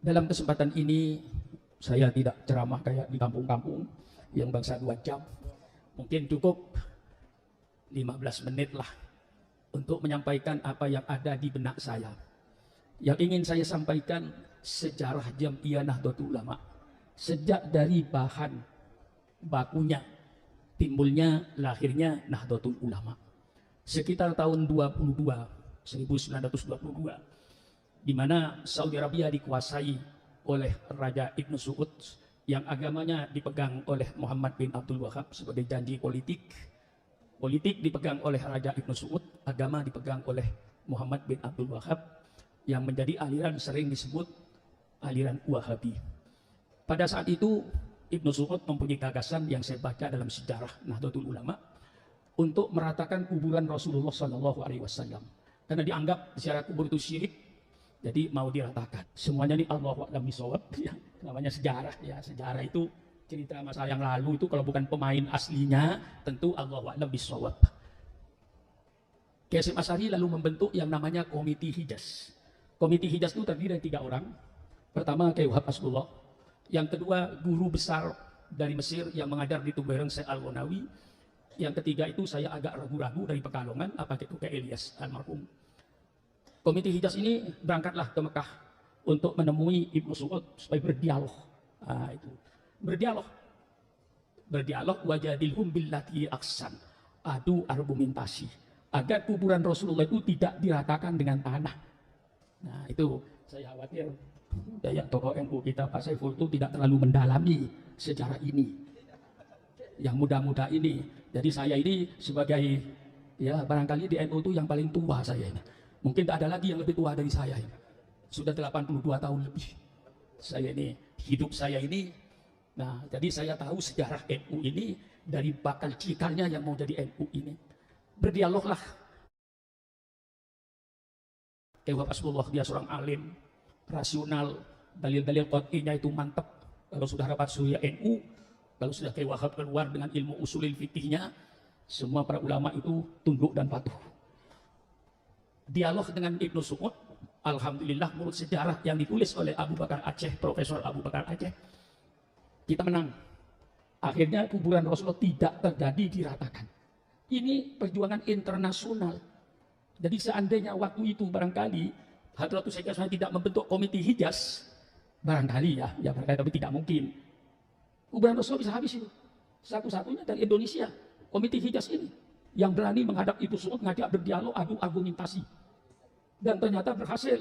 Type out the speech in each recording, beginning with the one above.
Dalam kesempatan ini, saya tidak ceramah kayak di kampung-kampung yang bangsa 2 jam. Mungkin cukup 15 menit lah untuk menyampaikan apa yang ada di benak saya. Yang ingin saya sampaikan sejarah Jam'iyah Nahdlatul Ulama. Sejak dari bahan bakunya, timbulnya, lahirnya Nahdlatul Ulama. Sekitar tahun 1922, di mana Saudi Arabia dikuasai oleh Raja Ibnu Saud yang agamanya dipegang oleh Muhammad bin Abdul Wahab sebagai janji politik. Politik dipegang oleh Raja Ibnu Saud, agama dipegang oleh Muhammad bin Abdul Wahab yang menjadi aliran sering disebut aliran Wahabi. Pada saat itu Ibnu Saud mempunyai gagasan yang saya baca dalam sejarah Nahdlatul Ulama untuk meratakan kuburan Rasulullah SAW, karena dianggap ziarah kubur itu syirik. Jadi mau diratakan. Semuanya ini Allahu a'lam bishawab. Ya, namanya sejarah. Ya, sejarah itu cerita masa yang lalu itu kalau bukan pemain aslinya, tentu Allahu a'lam bishawab. Hasyim Asy'ari lalu membentuk yang namanya Komite Hijaz. Komite Hijaz itu terdiri dari 3 orang. Pertama Kyai Wahab Asdullah. Yang kedua guru besar dari Mesir yang mengajar di Tumberen Syekh Al-Ghonawi. Yang ketiga itu saya agak ragu-ragu dari Pekalongan, apakah itu Kyai Ilyas almarhum. Komite Hijaz ini berangkatlah ke Mekah untuk menemui Ibnu Saud supaya berdialog. Nah, itu berdialog wajadilhum billati aksan, adu argumentasi agar kuburan Rasulullah itu tidak diratakan dengan tanah. Nah, itu saya khawatir daya tokoh NU kita Pak Saiful itu tidak terlalu mendalami sejarah ini, yang muda-muda ini. Jadi saya ini sebagai ya barangkali di NU itu yang paling tua saya ini. Mungkin tak ada lagi yang lebih tua dari saya ini. Sudah 82 tahun lebih. Saya ini, hidup saya ini. Nah, jadi saya tahu sejarah NU ini dari bakal cikalnya yang mau jadi NU ini. Berdialoglah. Kyai Wahab Asdullah, dia seorang alim, rasional, dalil-dalil qat'iynya itu mantap. Kalau sudah rapat surya NU, kalau sudah Kyai Wahab keluar dengan ilmu usulil fikihnya, semua para ulama itu tunduk dan patuh. Dialog dengan Ibnu Saud, alhamdulillah menurut sejarah yang ditulis oleh Abu Bakar Aceh, Profesor Abu Bakar Aceh, kita menang. Akhirnya kuburan Rasulullah tidak terjadi diratakan. Ini perjuangan internasional. Jadi seandainya waktu itu barangkali Hadratus Syekh Hasyim tidak membentuk Komite Hijaz, barangkali ya barangkali, tapi tidak mungkin. Kuburan Rasulullah bisa habis itu. Satu-satunya dari Indonesia, Komite Hijaz ini yang berani menghadap Ibnu Saud, ngajak berdialog, adu argumentasi. Dan ternyata berhasil.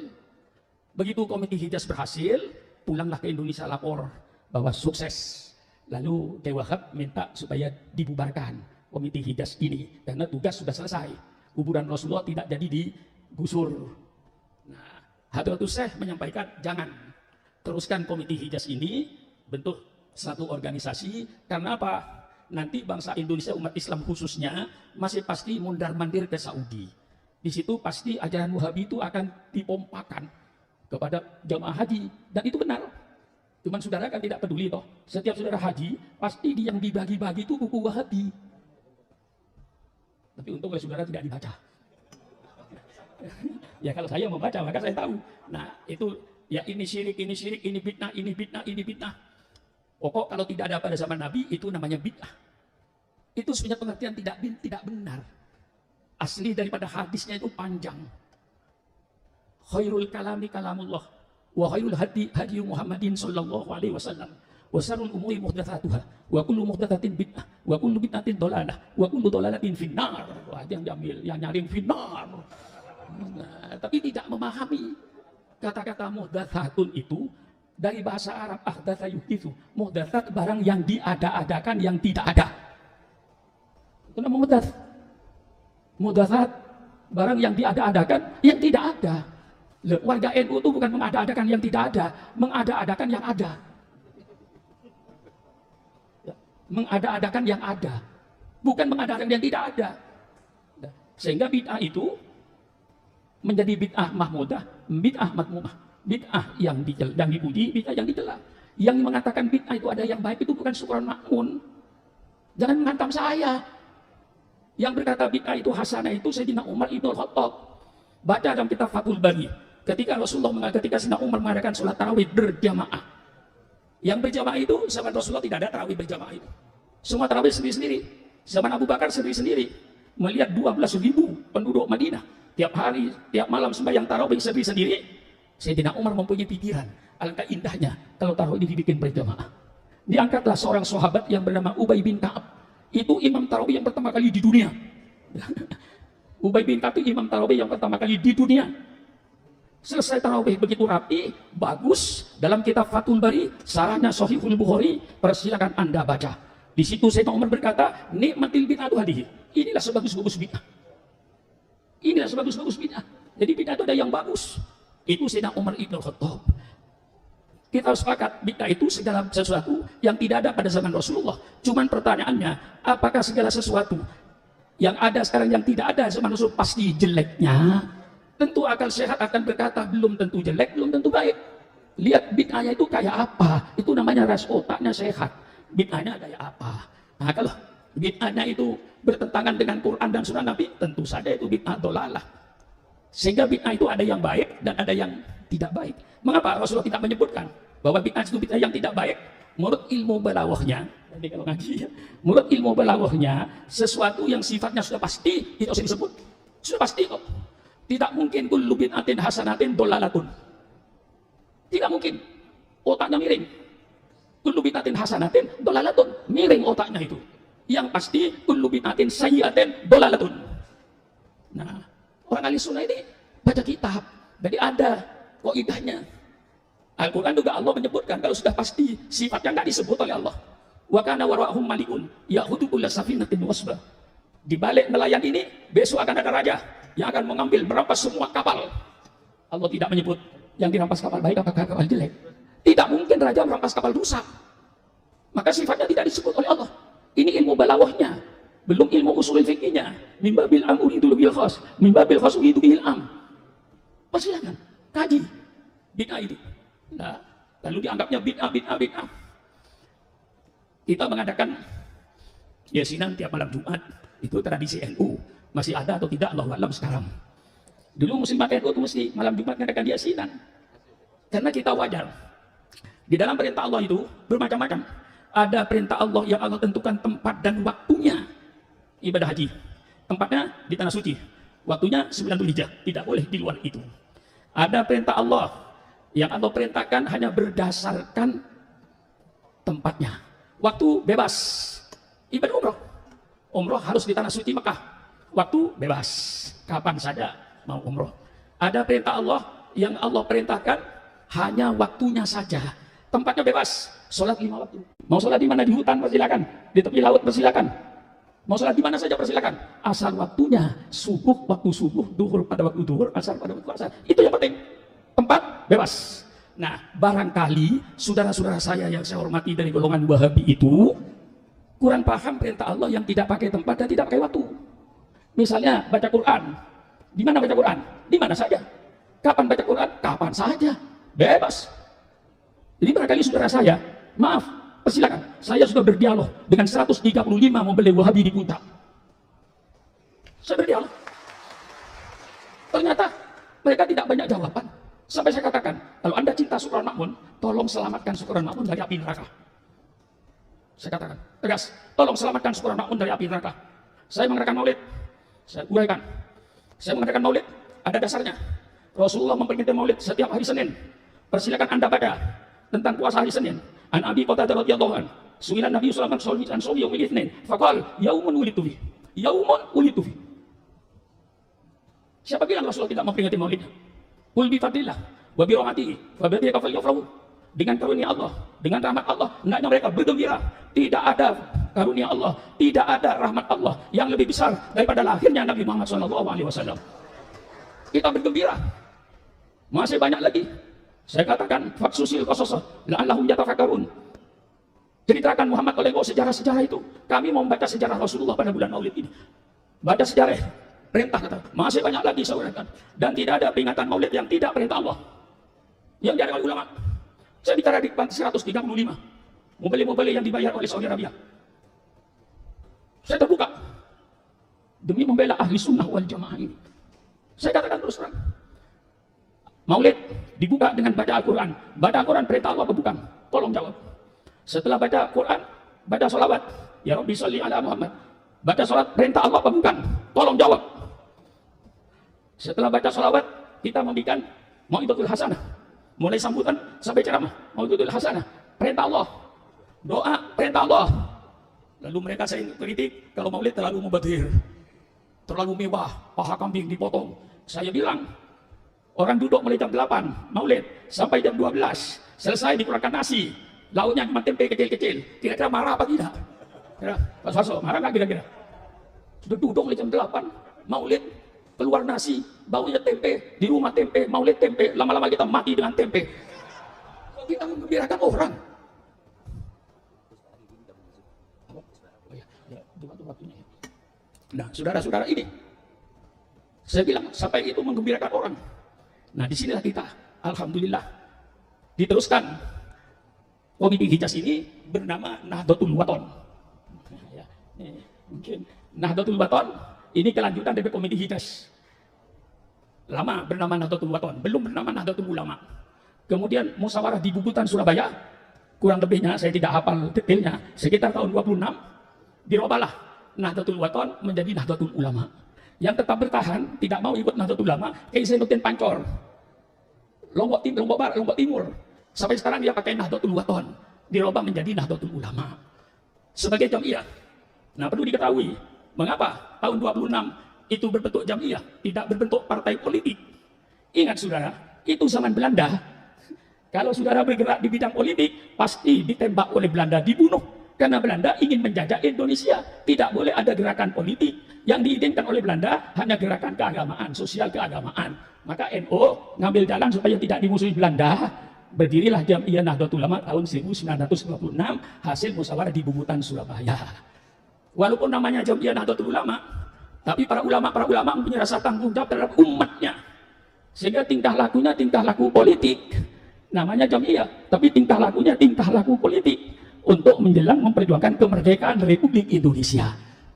Begitu Komite Hijaz berhasil, pulanglah ke Indonesia lapor bahwa sukses. Lalu Kyai Wahab minta supaya dibubarkan Komite Hijaz ini karena tugas sudah selesai. Kuburan Rasulullah tidak jadi digusur. Nah, Hadratus Syekh menyampaikan jangan teruskan Komite Hijaz ini, bentuk satu organisasi. Karena apa? Nanti bangsa Indonesia, umat Islam khususnya, masih pasti mundar-mandir ke Saudi. Di situ pasti ajaran Wahabi itu akan dipompakan kepada jamaah haji. Dan itu benar. Cuman saudara kan tidak peduli toh. Setiap saudara haji, pasti yang dibagi-bagi itu buku Wahabi. Tapi untung oleh saudara tidak dibaca. Ya kalau saya membaca, maka saya tahu. Nah itu, ya ini syirik, ini bid'ah, ini bid'ah, ini bid'ah. Pokok kalau tidak ada pada zaman Nabi, itu namanya bid'ah. Itu sebenarnya pengertian tidak benar. Asli daripada hadisnya itu panjang. Khairul kalami kalamullah, wa khairul hadi hadi Muhammadin sallallahu alaihi wasallam, wa syarrul umuri muhdatsatuha, wa kullu muhdatsatin bid'ah, wa kullu bid'atin dhalalah, wa kullu dhalalatin finnar. Wah, yang diambil, yang nyaring finnar. Nah, tapi tidak memahami kata-kata muhdatsatun itu dari bahasa Arab ahdatsa yuhditsu. Muhdatsat barang yang diada-adakan yang tidak ada. Itu namanya muhdatsat. Muhdatsat barang yang diada-adakan yang tidak ada. Warga NU itu bukan mengada-adakan yang tidak ada, mengada-adakan yang ada. Mengada-adakan yang ada, bukan mengada-adakan yang tidak ada. Sehingga bid'ah itu menjadi bid'ah mahmudah, bid'ah madmumah, bid'ah yang dipuji, bid'ah yang dicela. Yang mengatakan bid'ah itu ada yang baik itu bukan Syukron Makmun. Jangan menghantam saya. Yang berkata bid'ah itu hasanah itu Sayyidina Umar Ibn Khattab. Baca dalam kitab Fathul Bari. Ketika Sayyidina Umar mengadakan sholat tarawih berjamaah. Yang berjamaah itu zaman Rasulullah tidak ada tarawih berjamaah itu. Semua tarawih sendiri-sendiri. Zaman Abu Bakar sendiri-sendiri. Melihat 12.000 penduduk Madinah. Tiap hari, tiap malam sembahyang tarawih sendiri-sendiri. Sayyidina Umar mempunyai pikiran. Alangkah indahnya kalau tarawih ini dibikin berjamaah. Diangkatlah seorang sahabat yang bernama Ubay bin Ka'ab. Itu imam tarawih yang pertama kali di dunia. Ubay bin Ka'ab itu imam tarawih yang pertama kali di dunia. Selesai tarawih begitu rapi, bagus. Dalam kitab Fathul Bari, sarahnya Sahihul Bukhari, persilakan Anda baca. Di situ Sayyidina Umar berkata, nikmatil bid'atu hadhihi. Inilah sebagus-bagus bid'ah. Inilah sebagus-bagus bid'ah. Jadi bid'ah itu ada yang bagus. Itu Sayyidina Umar Ibn Khattab. Kita sepakat, bid'ah itu segala sesuatu yang tidak ada pada zaman Rasulullah. Cuman pertanyaannya, apakah segala sesuatu yang ada sekarang yang tidak ada zaman Rasul pasti jeleknya? Tentu akal sehat akan berkata belum tentu jelek, belum tentu baik. Lihat bid'ahnya itu kayak apa. Itu namanya ras otaknya sehat. Bid'ahnya kayak apa. Nah kalau bid'ahnya itu bertentangan dengan Quran dan Sunnah Nabi, tentu saja itu bid'ah dolalah. Sehingga bid'ah itu ada yang baik dan ada yang tidak baik. Mengapa Rasulullah tidak menyebutkan bahwa bid'ah itu bid'ah yang tidak baik? Menurut ilmu balawahnya, jadi kalau ngaji ya, menurut ilmu balawahnya, sesuatu yang sifatnya sudah pasti, tidak usah disebut. Sudah pasti kok. Tidak mungkin kullu bid'atin hasanatin dolalatun. Tidak mungkin. Otaknya miring. Kullu bid'atin hasanatin dolalatun. Miring otaknya itu. Yang pasti kullu bid'atin sayyi'atin dolalatun. Nah, orang ahli sunnah ini baca kitab. Jadi ada kaidahnya. Al-Quran juga Allah menyebutkan kalau sudah pasti sifat yang tidak disebut oleh Allah. Wa kana wara'ahum malikun yahudu kulla safinatin wasbah. Di balik nelayan ini besok akan ada raja yang akan mengambil merampas semua kapal. Allah tidak menyebut yang dirampas kapal baik apakah kapal jelek. Tidak mungkin raja merampas kapal rusak. Maka sifatnya tidak disebut oleh Allah. Ini ilmu balawahnya, belum ilmu usul fikihnya. Min babil am uridu bil khas, min babil khas uridu bil am. Persilakan kaji bid'ah ini. Nah, lalu dianggapnya bid'ah. Kita mengadakan yasinan tiap malam Jumat, itu tradisi NU. Masih ada atau tidak Allahu a'lam sekarang. Dulu muslimat NU itu mesti malam Jumat mengadakan yasinan. Karena kita wajar. Di dalam perintah Allah itu bermacam-macam. Ada perintah Allah yang Allah tentukan tempat dan waktunya ibadah haji. Tempatnya di tanah suci. Waktunya 9 Dzulhijjah, tidak boleh di luar itu. Ada perintah Allah yang Allah perintahkan hanya berdasarkan tempatnya. Waktu bebas. Ibadah umroh. Umroh harus di tanah suci Mekah. Waktu bebas. Kapan saja mau umroh. Ada perintah Allah yang Allah perintahkan hanya waktunya saja. Tempatnya bebas. Sholat 5 waktu. Mau sholat di mana? Di hutan persilakan. Di tepi laut persilakan. Mau sholat di mana saja persilakan. Asal waktunya subuh, waktu subuh, duhur pada waktu duhur, asar pada waktu asar. Itu yang penting. Tempat bebas. Nah, barangkali saudara-saudara saya yang saya hormati dari golongan Wahabi itu kurang paham perintah Allah yang tidak pakai tempat dan tidak pakai waktu. Misalnya baca Quran. Di mana baca Quran? Di mana saja. Kapan baca Quran? Kapan saja. Bebas. Jadi barangkali saudara saya, maaf, persilakan. Saya sudah berdialog dengan 135 membeli Wahabi di Puncak. Saya berdialog. Ternyata mereka tidak banyak jawaban. Sampai saya katakan, kalau Anda cinta Syukron Makmun, tolong selamatkan Syukron Makmun dari api neraka. Saya katakan, tegas, tolong selamatkan Syukron Makmun dari api neraka. Saya mengadakan maulid, saya uraikan. Saya mengadakan maulid, ada dasarnya. Rasulullah memperingatkan maulid setiap hari Senin. Persilakan Anda baca tentang puasa hari Senin. An Abi Qatadah radhiyallahu anhu, su'ilan Nabi sallallahu alaihi wasallam an shaumi yaumil itsnin, faqala yaumun wulidtu fi. Yaumun wulidtu fi. Siapa bilang Rasulullah tidak memperingati maulid? Qul bi fadlillah wa bi rahmatihi fa bi dzalika falyafrahu. Dengan karunia Allah, dengan rahmat Allah, hendaknya mereka bergembira. Tidak ada karunia Allah, tidak ada rahmat Allah yang lebih besar daripada lahirnya Nabi Muhammad SAW. Kita bergembira. Masih banyak lagi. Saya katakan faksusil qasasah la'allahum yatafakkarun. Ceritakan Muhammad oleh sejarah-sejarah itu. Kami mau membaca sejarah Rasulullah pada bulan Maulid ini. Baca sejarah, perintah kata. Masih banyak lagi saya uraikan. Dan tidak ada peringatan Maulid yang tidak perintah Allah. Yang diadakan oleh ulama. Saya bicara di 135 mubali-mubali yang dibayar oleh Saudi Arabia. Saya terbuka demi membela ahli sunnah wal jamaah ini. Saya katakan terus terang, Maulid dibuka dengan baca Al-Quran. Baca Al-Quran perintah Allah apa bukan? Tolong jawab. Setelah baca Quran, baca sholawat. Ya Rabbi sholli ala Muhammad. Baca sholat perintah Allah apa bukan? Tolong jawab. Setelah baca sholawat, kita memberikan mau'izatul hasanah. Mulai sambutan sampai ceramah, mau'izatul hasanah. Perintah Allah. Doa, perintah Allah. Lalu mereka saya kritik, kalau maulid terlalu mubadzir, terlalu mewah, paha kambing dipotong. Saya bilang, orang duduk mulai jam 8, maulid, sampai jam 12, selesai dikeluarkan nasi, lauknya cuma tempe kecil-kecil. Kira-kira marah apa tidak? Pak Swaso, marah nggak kira-kira? Sudah duduk mulai jam 8, maulid, keluar nasi, baunya tempe, di rumah tempe, maulid tempe, lama-lama kita mati dengan tempe. Kita menggembirakan orang. Nah, saudara-saudara ini, saya bilang sampai itu menggembirakan orang. Nah, disinilah kita, alhamdulillah, diteruskan. Komite Hijaz ini bernama Nahdlatul Wathon. Ya, mungkin Nahdlatul Wathon ini kelanjutan dari Komite Hijaz. Lama bernama Nahdlatul Wathon, belum bernama Nahdlatul Ulama. Kemudian musyawarah di Bubutan Surabaya, kurang lebihnya saya tidak hafal detailnya, sekitar tahun 26 dirubahlah Nahdlatul Wathon menjadi Nahdlatul Ulama. Yang tetap bertahan, tidak mau ikut Nahdlatul Ulama, Kiai Zainuddin Pancor, Lombok Barat, Lombok Timur. Sampai sekarang dia pakai Nahdlatul Wathon, dirubah menjadi Nahdlatul Ulama sebagai jamiah. Nah, perlu diketahui mengapa tahun 26 itu berbentuk jamiah, tidak berbentuk partai politik. Ingat saudara, itu zaman Belanda. Kalau saudara bergerak di bidang politik, pasti ditembak oleh Belanda, dibunuh. Karena Belanda ingin menjajah Indonesia. Tidak boleh ada gerakan politik. Yang diizinkan oleh Belanda hanya gerakan keagamaan, sosial keagamaan. Maka NU ngambil jalan supaya tidak dimusuhi Belanda. Berdirilah Jamiah Nahdlatul Ulama tahun 1926, hasil musyawarah di Bubutan Surabaya. Walaupun namanya Jamiah Nahdlatul Ulama, tapi para ulama mempunyai rasa tanggung jawab terhadap umatnya. Sehingga tingkah lakunya tingkah laku politik. Namanya jamiah, tapi tingkah lakunya tingkah laku politik untuk menjelang memperjuangkan kemerdekaan Republik Indonesia.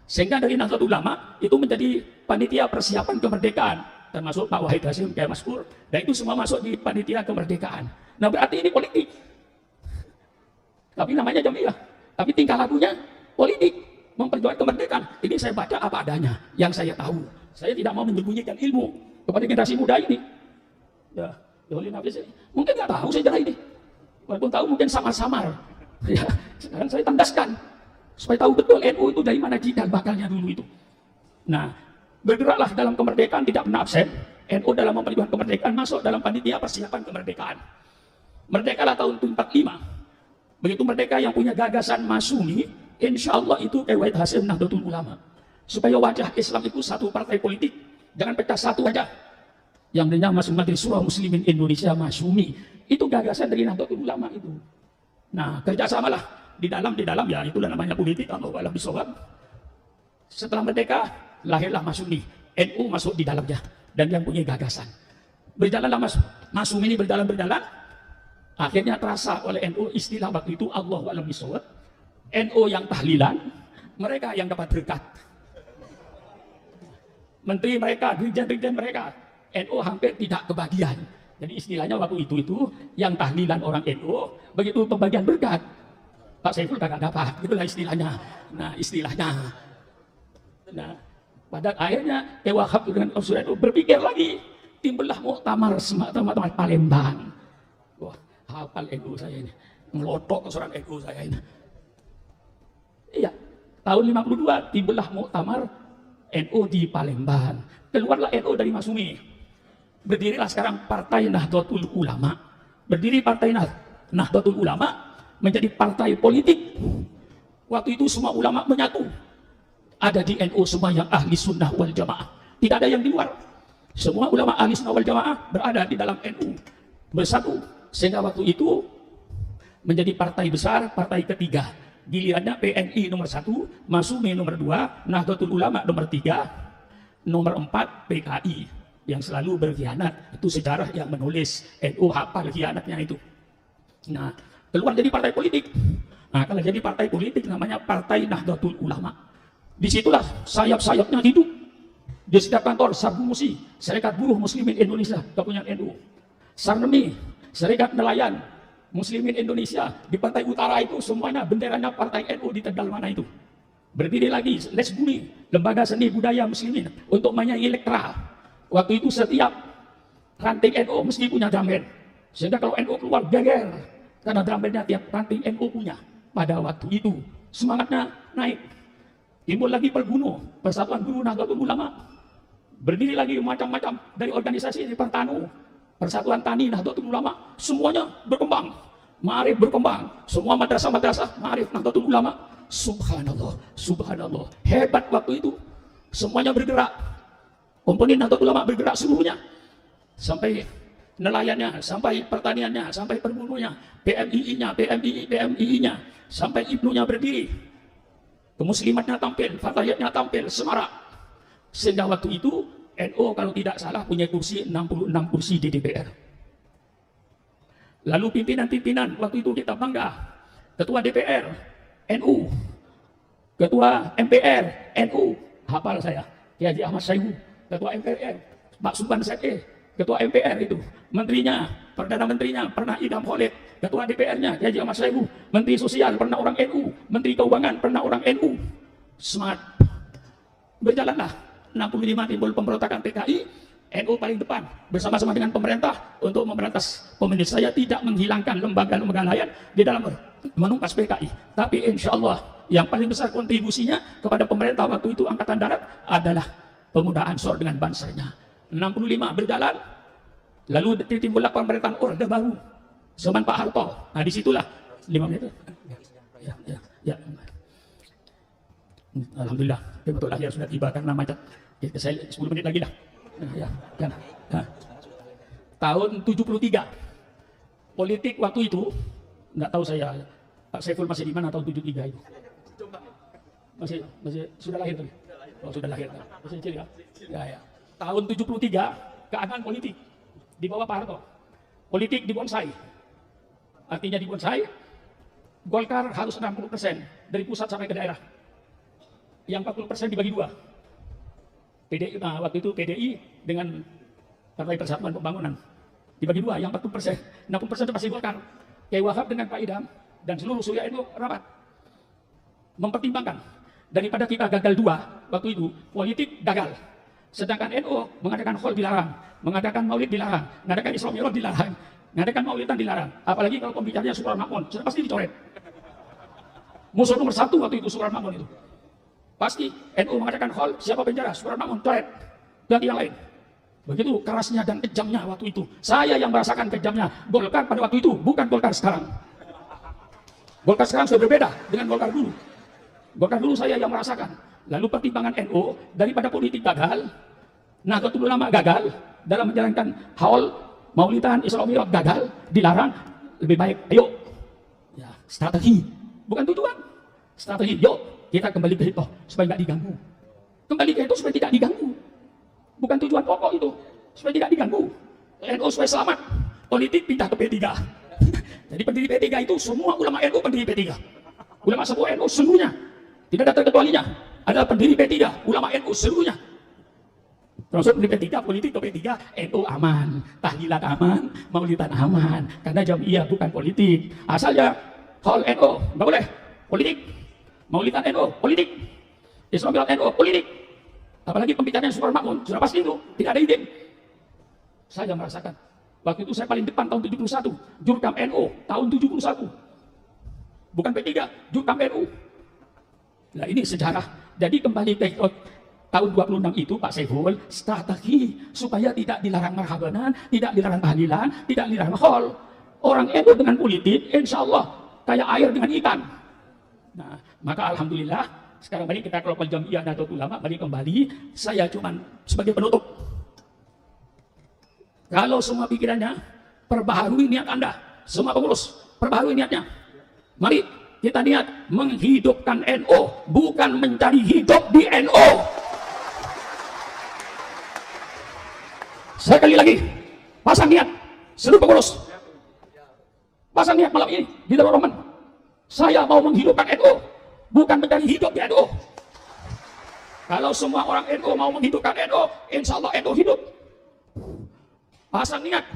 Sehingga dari Nahdlatul Ulama itu menjadi panitia persiapan kemerdekaan, termasuk Pak Wahid Hasyim, Kiai Maskur, dan itu semua masuk di panitia kemerdekaan. Nah, berarti ini politik. Tapi namanya jamiah, tapi tingkah lakunya politik, memperjuangkan kemerdekaan. Ini saya baca apa adanya, yang saya tahu. Saya tidak mau menyembunyikan ilmu kepada generasi muda ini. Ya. Mungkin nggak tahu sejarah ini, walaupun tahu mungkin samar-samar. Ya, sekarang saya tandaskan supaya tahu betul NU itu dari mana cikal bakalnya dulu itu. Nah, bergeraklah dalam kemerdekaan, tidak pernah absen. NU dalam memperjuangkan kemerdekaan masuk dalam panitia persiapan kemerdekaan. Merdekalah tahun 45. Begitu merdeka yang punya gagasan Masyumi, insya Allah itu Wahid Hasyim Nahdlatul Ulama. Supaya wajah Islam itu satu partai politik, jangan pecah satu aja. Yang bernama Majelis Syura Muslimin Indonesia Masyumi, itu gagasan dari Nahdlatul Ulama itu. Nah, kerjasamalah di dalam ya itulah namanya politik, Allahu a'lam bishawab. Setelah merdeka lahirlah Masyumi, NU masuk di dalamnya dan yang punya gagasan. Berjalanlah Masyumi ini berjalan, akhirnya terasa oleh NU istilah waktu itu Allahu a'lam bishawab. NU yang tahlilan, mereka yang dapat berkat. Menteri mereka, dirjen-dirjen mereka, NU hampir tidak kebagian. Jadi istilahnya waktu itu yang tahlilan orang NU, begitu pembagian berkat, Pak Saiful kagak dapat, itulah istilahnya. Nah, istilahnya. Nah, pada akhirnya Wahab dengan Surah itu berpikir lagi, timbullah muktamar Palembang. Wah, hafal NU saya ini, melotok ke seorang NU saya ini. Iya, tahun 52 timbullah muktamar NU di Palembang. Keluarlah NU dari Masyumi. Berdirilah sekarang Partai Nahdlatul Ulama. Berdiri Partai Nahdlatul Ulama menjadi partai politik. Waktu itu semua ulama menyatu. Ada di NU semua yang ahli sunnah wal jamaah. Tidak ada yang di luar. Semua ulama ahli sunnah wal jamaah berada di dalam NU. Bersatu. Sehingga waktu itu menjadi partai besar, partai ketiga. Gilirannya PNI nomor 1, Masyumi nomor 2, Nahdlatul Ulama nomor 3, nomor 4 PKI. Yang selalu berkhianat. Itu sejarah yang menulis NU hafal khianatnya itu. Nah, keluar jadi partai politik. Nah, kalau jadi partai politik namanya Partai Nahdlatul Ulama. Disitulah sayap-sayapnya hidup. Di setiap kantor Sarbu Musi, Serikat Buruh Muslimin Indonesia, gabungan NU. Sarnemi, Serikat Nelayan Muslimin Indonesia di pantai utara itu semuanya benderanya partai NU di tegal mana itu. Berdiri lagi Les Bumi, Lembaga Seni Budaya Muslimin untuk menyanyi elektral. Waktu itu setiap ranting NU mesti punya drum band. Sehingga kalau NU keluar geger karena drum bandnya tiap ranting NU punya. Pada waktu itu semangatnya naik. Timbul lagi Perguno, Persatuan Guru Nahdlatul Ulama. Berdiri lagi macam-macam dari organisasi di Pertanu, Persatuan Tani Nahdlatul Ulama, semuanya berkembang. Ma'arif berkembang, semua madrasah-madrasah Ma'arif Nahdlatul Ulama. Subhanallah, subhanallah. Hebat waktu itu. Semuanya bergerak. Komponen Nahdlatul Ulama bergerak seluruhnya. Sampai nelayannya, sampai pertaniannya, sampai perburunya, PMII-nya, PMII-nya, sampai Ibnunya berdiri. Kemuslimatnya tampil, Fatahiyatnya tampil, semarak. Sehingga waktu itu NU kalau tidak salah punya kursi 66 kursi di DPR. Lalu pimpinan-pimpinan waktu itu kita bangga. Ketua DPR NU, Ketua MPR NU, hafal saya, Kiai Haji Ahmad Syaihu. Ketua MPR Pak Subhan Sete, Ketua MPR itu, menterinya, Perdana Menterinya pernah Idham Khalid, Ketua DPR-nya Kiai Haji Ahmad Syaihu, Menteri Sosial pernah orang NU, Menteri Keuangan pernah orang NU. Semangat. Berjalanlah 65 timbul pemberontakan PKI, NU paling depan bersama-sama dengan pemerintah untuk memberantas komunis. Saya tidak menghilangkan lembaga-lembaga lain di dalam menumpas PKI, tapi insya Allah yang paling besar kontribusinya kepada pemerintah waktu itu Angkatan Darat adalah pemuda Ansor dengan bansernya. 65 berjalan, lalu timbullah pemerintahan Orde Baru zaman Pak Harto. Nah disitulah 5 menit. Ya. Alhamdulillah, betul akhir sudah tiba karena macet. Saya 10 menit lagi dah. Ya. Tahun 73 politik waktu itu nggak tahu saya Pak Saiful masih di mana tahun 73 itu. Masih sudah lahir tuh. Oh, sudah lahir. Masih kecil ya. Ya. Tahun 73 keadaan politik di bawah Pak Harto. Politik dibonsai. Artinya dibonsai, Golkar harus 60% dari pusat sampai ke daerah. Yang 40% dibagi dua. PDI, waktu itu PDI dengan Partai Persatuan Pembangunan dibagi dua, yang 40%, 60% itu masih Golkar. Kiai Wahab dengan Pak Idham dan seluruh Surya itu rapat mempertimbangkan daripada kita gagal dua waktu itu, politik gagal. Sedangkan NU mengadakan khol dilarang, mengadakan maulid dilarang, mengadakan Isra Mi'raj dilarang, mengadakan maulidan dilarang. Apalagi kalau pembicaranya Supran Makmun, sudah pasti dicoret. Musuh nomor 1 waktu itu Supran Makmun itu. Pasti NU mengadakan khol, siapa penjara? Supran Makmun, coret. Ganti yang lain. Begitu kerasnya dan kejamnya waktu itu. Saya yang merasakan kejamnya Golkar pada waktu itu, bukan Golkar sekarang. Golkar sekarang sudah berbeda dengan Golkar dulu. Golkar dulu saya yang merasakan. Lalu pertimbangan NU daripada politik gagal, Nahdlatul Ulama gagal dalam menjalankan haul maulidan Isra Mi'raj gagal, dilarang, lebih baik ayo ya, strategi bukan tujuan, strategi. Yuk kita kembali ke itu supaya nggak diganggu, kembali ke itu supaya tidak diganggu, bukan tujuan pokok itu, supaya tidak diganggu. NU supaya selamat, politik pindah ke P3. Jadi pendiri P3 itu semua ulama NU pendiri P3, ulama sepuh NU seluruhnya, tidak ada terkecualinya adalah pendiri P3, ulama NU seluruhnya. Termasuk pendiri P3, politik ke P3, NU aman, tahlilan aman, maulidan aman, karena jamiah bukan politik. Asalnya hal NU nggak boleh politik, maulidan NU politik, Isra Mi'raj NU politik. Apalagi pembicaraan Supran Makmun sudah pasti itu tidak ada izin. Saya merasakan waktu itu saya paling depan tahun 71, Jurkam NU tahun 71, bukan P3, Jurkam NU. Nah ini sejarah. Jadi kembali ke tahun 26 itu Pak Saiful strategi supaya tidak dilarang marhabanan, tidak dilarang tahlilan, tidak dilarang khol. Orang NU dengan politik insya Allah kayak air dengan ikan. Nah maka alhamdulillah sekarang balik kita kelompok Jamiah Nahdlatul Ulama balik kembali. Saya cuman sebagai penutup. Kalau semua pikirannya perbaharui niat Anda, semua pengurus perbaharui niatnya. Mari kita niat menghidupkan NU, bukan mencari hidup di NU. Sekali lagi, pasang niat, seluruh pengurus. Pasang niat malam ini di Darul Rahman. Saya mau menghidupkan NU, bukan mencari hidup di NU. Kalau semua orang NU mau menghidupkan NU, insya Allah NU hidup. Pasang niat,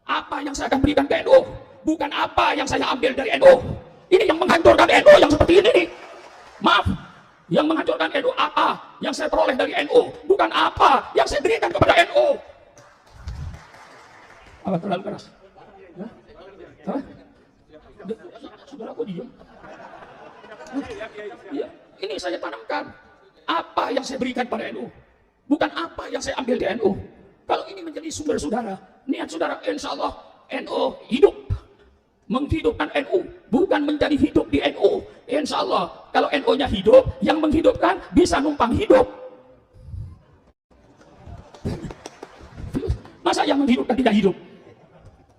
Apa yang saya akan berikan ke NU, bukan apa yang saya ambil dari NU. Ini yang menghancurkan NU yang seperti ini nih. Maaf, yang menghancurkan NU apa yang saya peroleh dari NU, bukan apa yang saya berikan kepada NU. Apa terlalu keras? Hah? Saudaraku diam. Ya, ini saya tanamkan. Apa yang saya berikan pada NU, bukan apa yang saya ambil di NU. Kalau ini menjadi sumber saudara, niat saudara, insya Allah NU hidup, menghidupkan NU, bukan menjadi hidup di NU. Insya Allah, kalau NU-nya hidup, yang menghidupkan bisa numpang hidup. Masa yang menghidupkan tidak hidup?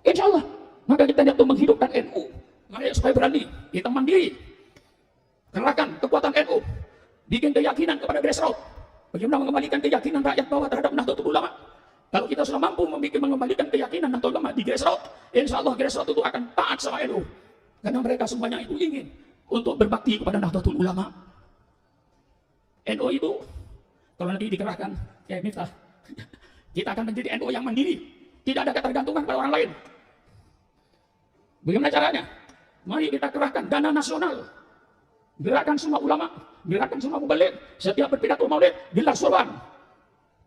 Insya Allah, maka kita niat untuk menghidupkan NU. Maka supaya berani, kita mandiri, kerahkan kekuatan NU, bikin keyakinan kepada grassroots. Bagaimana mengembalikan keyakinan rakyat bawah terhadap Nahdlatul Ulama? Kalau kita sudah mampu mengembalikan keyakinan Nahdlatul Ulama di grassroots, insya Allah grassroots itu akan taat sama NU. Karena mereka semuanya itu ingin untuk berbakti kepada Nahdlatul Ulama. NU itu, kalau nanti dikerahkan, kayak Miftah, kita akan menjadi NU yang mandiri. Tidak ada ketergantungan pada orang lain. Bagaimana caranya? Mari kita kerahkan dana nasional. Gerakan semua ulama, gerakan semua mubalik, setiap berpidato maulid, gelar sorban.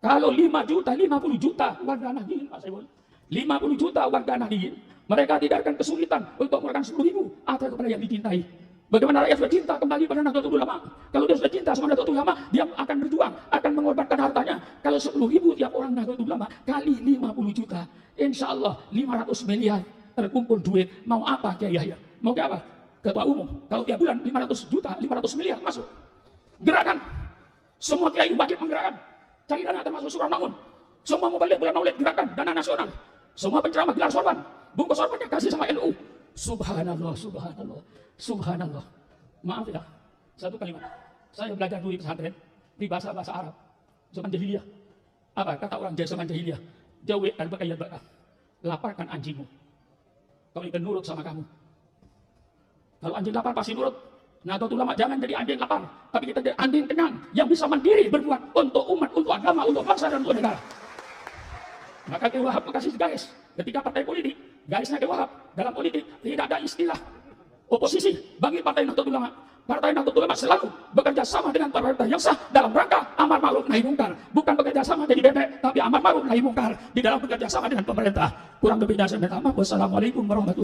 Kalau 5 juta, 50 juta warga Nahdliyin, Pak Saiful, 50 juta warga Nahdliyin, mereka tidak akan kesulitan untuk mengeluarkan 10.000 atau kepada yang dicintai. Bagaimana rakyat sudah cinta kembali pada Nahdlatul Ulama? Kalau dia sudah cinta sama Nahdlatul Ulama, dia akan berjuang, akan mengorbankan hartanya. Kalau 10.000 tiap orang Nahdlatul Ulama kali 50 juta, insya Allah 500 miliar terkumpul duit. Mau apa Kiai Yahya? Mau ke apa? Ketua umum, kalau tiap bulan 500 juta, 500 miliar masuk. Gerakan, semua kiai wajib menggerakkan. Cari dana termasuk surah namun. Semua mubalik bulan maulid gerakan, dana nasional. Semua penceramah gelar sorban, bungkus sorbannya kasih sama NU. Subhanallah, subhanallah, subhanallah. Maaf ya, satu kalimat. Saya belajar dulu di pesantren, di bahasa Arab, zaman jahiliyah. Apa kata orang zaman jahiliyah? Jawid al-baqayyad baqah. Laparkan anjingmu. Kalau ingin nurut sama kamu. Kalau anjing lapar pasti nurut. Nahdlatul Ulama jangan jadi anjing lapar, tapi kita jadi anjing kenyang yang bisa mandiri berbuat untuk umat, untuk agama, untuk bangsa dan untuk negara. Maka Kiai Wahab kasih garis ketika partai politik, garisnya Kiai Wahab dalam politik tidak ada istilah oposisi bagi partai Nahdlatul Ulama. Partai Nahdlatul Ulama selalu bekerja sama dengan pemerintah yang sah dalam rangka amar ma'ruf nahi mungkar, bukan bekerja sama jadi bebek, tapi amar ma'ruf nahi mungkar di dalam bekerja sama dengan pemerintah. Kurang lebihnya saya minta maaf. Wassalamualaikum warahmatullahi wabarakatuh.